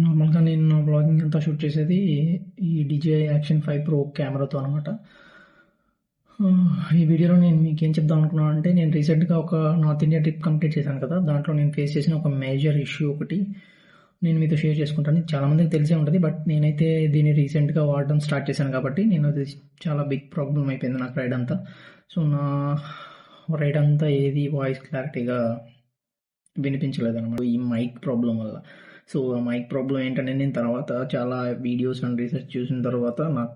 నార్మల్‌గా నేను నా వ్లాగింగ్ అంతా షూట్ చేసేది ఈ DJI యాక్షన్ 5 ప్రో కెమెరాతో అనమాట. ఈ వీడియోలో నేను మీకేం చెప్దాం అనుకున్నానంటే, నేను రీసెంట్‌గా ఒక నార్త్ ఇండియా ట్రిప్ కంప్లీట్ చేశాను కదా! దాంట్లో నేను ఫేస్ చేసిన ఒక మేజర్ ఇష్యూ ఒకటి నేను మీతో షేర్ చేసుకుంటాను. ఇది చాలా మందికి తెలిసే ఉంటది. బట్ నేనైతే దీన్ని రీసెంట్‌గా వాడడం స్టార్ట్ చేశాను కాబట్టి, అది చాలా బిగ్ ప్రాబ్లమ్ అయిపోయింది నాకు రైడ్ అంతా. సో, నా రైడ్ అంతా ఏది వాయిస్ క్లారిటీగా వినిపించలేదనమాట. ఈ మైక్ ప్రాబ్లమ్ వల్ల. సో, ఆ మైక్ ప్రాబ్లమ్ ఏంటనేది నేను తర్వాత చాలా వీడియోస్ అండ్ రీసెర్చ్ చూసిన తర్వాత నాకు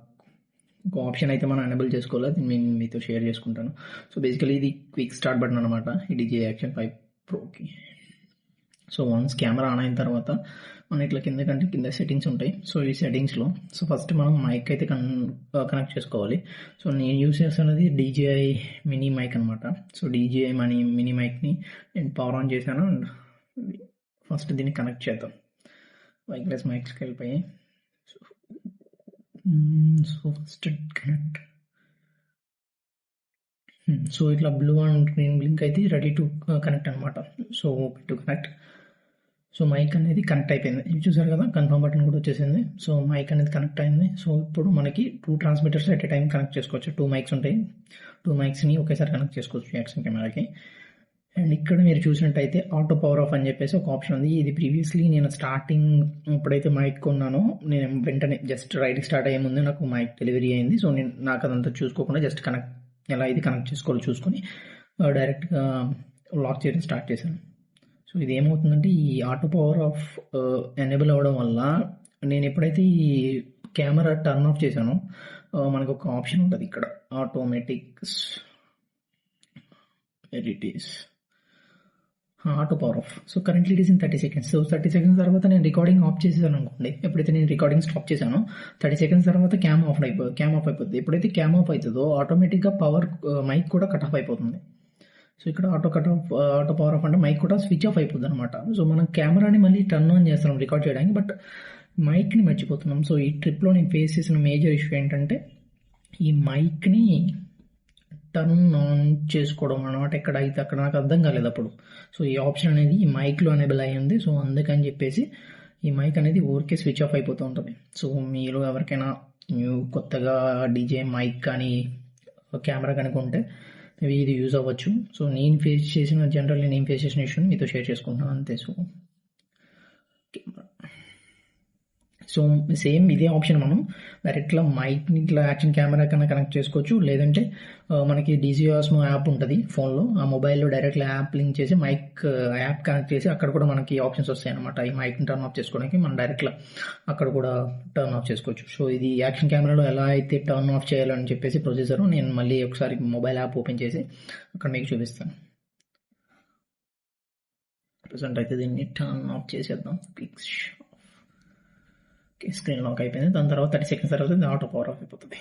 ఒక ఆప్షన్ అయితే మనం ఎనేబుల్ చేసుకోవాలి. అది నేను మీతో షేర్ చేసుకుంటాను. సో, బేసికల్లీ ఇది క్విక్ స్టార్ట్ బటన్ అనమాట. ఈ DJI యాక్షన్ 5 ప్రోకి. సో, వన్స్ కెమెరా ఆన్ అయిన తర్వాత మనం ఇట్లా కింద సెట్టింగ్స్ ఉంటాయి. సో, ఈ సెట్టింగ్స్‌లో ఫస్ట్ మనం మైక్ అయితే కనెక్ట్ చేసుకోవాలి. సో, నేను యూజ్ చేస్తున్నది DJI మినీ మైక్ అనమాట. సో, DJI మినీ మైక్‌ని నేను పవర్ ఆన్ చేశాను. అండ్ ఫస్ట్ దీన్ని కనెక్ట్ చేద్దాం. వైర్లెస్ మైక్స్‌కి వెళ్ళిపోయి సో ఫస్ట్ కనెక్ట్. సో, ఇట్లా బ్లూ అండ్ గ్రీన్ బ్లింక్ అయితే రెడీ టు కనెక్ట్ అనమాట. So, to connect. So, mic అనేది కనెక్ట్ అయిపోయింది. ఇది చూసారు కదా, కన్ఫర్మ్ బటన్ కూడా వచ్చేసింది. సో, మైక్ అనేది కనెక్ట్ అయింది. సో, ఇప్పుడు మనకి 2 transmitters at a time connect చేసుకోవచ్చు. 2 మైక్స్ ఉంటాయి. 2 మైక్స్ని ఒకేసారి కనెక్ట్ చేసుకోవచ్చు యాక్షన్ కెమెరాకి. అండ్ ఇక్కడ మీరు చూసినట్టయితే ఆటో పవర్ ఆఫ్ అని చెప్పేసి ఒక ఆప్షన్ ఉంది. ఇది ప్రీవియస్లీ నేను స్టార్టింగ్ ఎప్పుడైతే మైక్ కొన్నానో నేను వెంటనే జస్ట్ రైడ్ స్టార్ట్ అయ్యే ముందే నాకు మైక్ డెలివరీ అయింది. సో, నాకు అదంతా చూసుకోకుండా జస్ట్ ఎలా ఇది కనెక్ట్ చేసుకోవాలో చూసుకొని డైరెక్ట్గా లాక్ చేయడం స్టార్ట్ చేశాను. సో, ఇది ఏమవుతుందంటే ఈ ఆటో పవర్ ఆఫ్ ఎనేబుల్ అవ్వడం వల్ల నేను ఎప్పుడైతే ఈ కెమెరా టర్న్ ఆఫ్ చేశానో మనకు ఒక ఆప్షన్ ఉంటుంది ఇక్కడ, ఆటోమేటిక్స్ ఎడిటీస్ auto power off. So, currently it is in 30 seconds. So, 30 seconds తర్వాత నేను రికార్డింగ్ ఆఫ్ చేసేసాను అనుకోండి. ఎప్పుడైతే నేను రికార్డింగ్ స్టాప్ చేశానో 30 సెకండ్స్ తర్వాత క్యామ్ ఆఫ్ అయిపోతుంది. ఎప్పుడైతే క్యామ్ ఆఫ్ అవుతుందో ఆటోమేటిక్గా మైక్ కూడా కట్ ఆఫ్ అయిపోతుంది. సో, ఇక్కడ ఆటో పవర్ ఆఫ్ అంటే మైక్ కూడా స్విచ్ ఆఫ్ అయిపోతుంది అనమాట. సో, మనం కెమెరాని మళ్ళీ టర్న్ ఆన్ చేస్తున్నాం రికార్డ్ చేయడానికి, బట్ మైక్ని మర్చిపోతున్నాం. సో, ఈ ట్రిప్లో నేను ఫేస్ చేసిన మేజర్ ఇష్యూ ఏంటంటే ఈ మైక్ని టర్న్ ఆన్ చేసుకోవడం అనమాట. ఎక్కడైతే అక్కడ నాకు అర్థం కాలేదు అప్పుడు. సో, ఈ ఆప్షన్ అనేది ఈ మైక్లో ఎనేబుల్ అయ్యింది. సో, అందుకని చెప్పేసి ఈ మైక్ అనేది ఊరికే స్విచ్ ఆఫ్ అయిపోతూ ఉంటుంది. సో, మీరు ఎవరికైనా కొత్తగా DJI మైక్ కానీ కెమెరా కనుకుంటే మేబీ ఇది యూజ్ అవ్వచ్చు. సో, నేను ఫేస్ చేసిన ఇష్యూని మీతో షేర్ చేసుకుంటున్నాను అంతే. సో, సేమ్ ఇదే ఆప్షన్ మనం డైరెక్ట్గా మైక్ని ఇట్లా యాక్షన్ కెమెరా కన్నా కనెక్ట్ చేసుకోవచ్చు. లేదంటే మనకి DJI Osmo యాప్ ఉంటుంది ఫోన్లో. ఆ మొబైల్లో డైరెక్ట్గా యాప్ లింక్ చేసి మైక్ యాప్ కనెక్ట్ చేసి అక్కడ కూడా మనకి ఆప్షన్స్ వస్తాయి అనమాట. ఈ మైక్ని టర్న్ ఆఫ్ చేసుకోవడానికి మనం డైరెక్ట్గా అక్కడ కూడా టర్న్ ఆఫ్ చేసుకోవచ్చు. సో, ఇది యాక్షన్ కెమెరాలో ఎలా అయితే టర్న్ ఆఫ్ చేయాలని చెప్పేసి ప్రొసీజర్ నేను మళ్ళీ ఒకసారి మొబైల్ యాప్ ఓపెన్ చేసి అక్కడ మీకు చూపిస్తాను. ప్రజెంట్ అయితే దీన్ని టర్న్ ఆఫ్ చేసేద్దాం. స్క్రీన్ లాక్ అయిపోయింది. దాని తర్వాత 30 సెకండ్స్ తర్వాత ఆటో పవర్ ఆఫ్ అయిపోతుంది.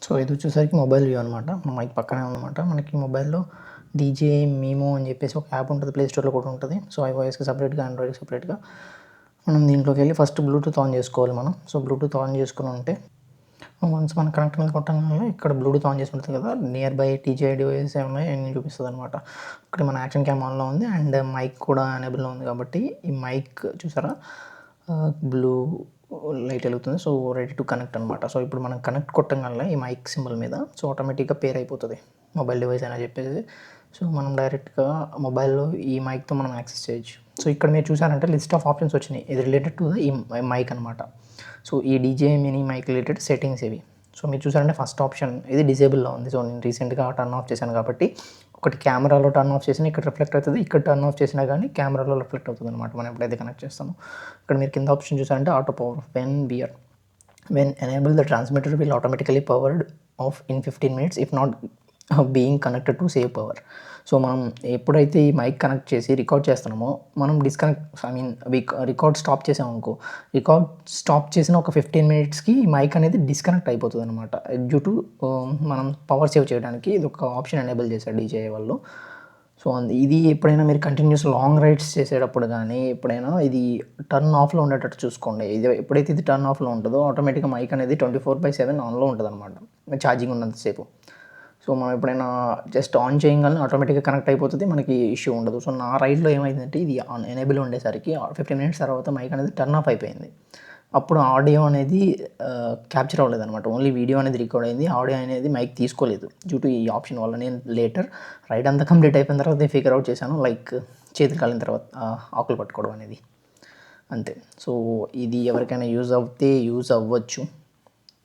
సో, ఇది వచ్చేసరికి మొబైల్ వ్యూ అనమాట. మైక్ పక్కనే ఉందన్నమాట. మనకి మొబైల్లో DJI మీమో అని చెప్పేసి ఒక యాప్ ఉంటుంది. ప్లే స్టోర్లో కూడా ఉంటుంది. సో, iOSకి సపరేట్గా, ఆండ్రాయిడ్కి సపరేట్గా. మనం దీంట్లోకి వెళ్ళి ఫస్ట్ బ్లూటూత్ ఆన్ చేసుకోవాలి మనం. సో, బ్లూటూత్ ఆన్ చేసుకుని ఉంటే వన్స్ మనం కనెక్ట్ మీద కొట్టగానే ఇక్కడ బ్లూటూత్ ఆన్ చేసి ఉంటుంది కదా, నియర్ బై DJI డివైసెస్ ఏమున్నాయి అన్నీ చూపిస్తుంది అనమాట. ఇక్కడ మన యాక్షన్ క్యామ్ ఆన్లో ఉంది అండ్ మైక్ కూడా ఎనేబుల్లో ఉంది కాబట్టి ఈ మైక్ చూసారా బ్లూ లైట్ వెలుగుతుంది. సో, రెడీ టు కనెక్ట్ అనమాట. సో, ఇప్పుడు మనం కనెక్ట్ కొట్టగానే ఈ మైక్ సింబల్ మీద సో ఆటోమేటిక్గా పేర్ అయిపోతుంది మొబైల్ డివైస్ అని చెప్పేసి. సో, మనం డైరెక్ట్గా మొబైల్లో ఈ మైక్తో మనం యాక్సెస్ చేయొచ్చు. సో, ఇక్కడ మీరు చూసారంటే లిస్ట్ ఆఫ్ ఆప్షన్స్ వచ్చినాయి. ఇది రిలేటెడ్ టు ఈ మైక్ అనమాట. సో, ఈ DJI mini mic related settings ఇవి. సో, మీరు చూసారంటే ఫస్ట్ ఆప్షన్ ఇది డిజేబుల్లో ఉంది. సో, నేను రీసెంట్గా టర్న్ ఆఫ్ చేశాను కాబట్టి ఒకటి కెమెరాలో టర్న్ ఆఫ్ చేసినా ఇక్కడ రిఫ్లెక్ట్ అవుతుంది, ఇక్కడ టర్న్ ఆఫ్ చేసినా కానీ కెమెరాలో రిఫ్లెక్ట్ అవుతుంది అనమాట మనం ఎప్పుడైతే కనెక్ట్ చేస్తామో. ఇక్కడ మీరు కింద ఆప్షన్ చూసారంటే auto power when enable the transmitter will automatically powered of in 15 minutes if not being connected to save power. So, మనం ఎప్పుడైతే ఈ మైక్ కనెక్ట్ చేసి రికార్డ్ చేస్తున్నామో మనం రికార్డ్ స్టాప్ చేసామనుకో, రికార్డ్ స్టాప్ చేసిన ఒక 15 minutesకి ఈ మైక్ అనేది డిస్కనెక్ట్ అయిపోతుంది అనమాట. డ్యూ టు మనం పవర్ సేవ్ చేయడానికి ఇది ఒక ఆప్షన్ ఎనేబుల్ చేశారు DJI వాళ్ళు. సో, ఇది ఎప్పుడైనా మీరు కంటిన్యూస్ లాంగ్ రైడ్స్ చేసేటప్పుడు కానీ ఎప్పుడైనా ఇది టర్న్ ఆఫ్లో ఉండేటట్టు చూసుకోండి. ఎప్పుడైతే ఇది టర్న్ ఆఫ్లో ఉంటుందో ఆటోమేటిక్గా మైక్ అనేది 24/7 ఆన్లో ఉంటుంది అనమాట ఛార్జింగ్ ఉన్నంతసేపు. సో మనం ఎప్పుడైనా జస్ట్ ఆన్ చేయగానే ఆటోమేటిక్గా కనెక్ట్ అయిపోతుంది, మనకి ఇష్యూ ఉండదు. సో నా రైడ్లో ఏమైందంటే ఇది ఎనేబుల్ ఉండేసరికి 15 మినిట్స్ తర్వాత మైక్ అనేది టర్న్ ఆఫ్ అయిపోయింది. అప్పుడు ఆడియో అనేది క్యాప్చర్ అవ్వలేదన్నమాట. ఓన్లీ వీడియో అనేది రికార్డ్ అయింది, ఆడియో అనేది మైక్ తీసుకోలేదు డ్యూ టు ఈ ఆప్షన్ వల్ల. నేను లేటర్ రైడ్ అంతా కంప్లీట్ అయిపోయిన తర్వాత నేను ఫిగర్ అవుట్ చేశాను, లైక్ చేతులు కాలిన తర్వాత ఆకులు పట్టుకోవడం అనేది, అంతే. సో ఇది ఎవరికైనా యూజ్ అవ్వచ్చు.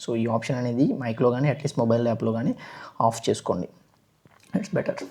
సో ఈ ఆప్షన్ అనేది మైక్లో కానీ అట్లీస్ట్ మొబైల్ యాప్లో కానీ ఆఫ్ చేసుకోండి, ఇట్స్ బెటర్.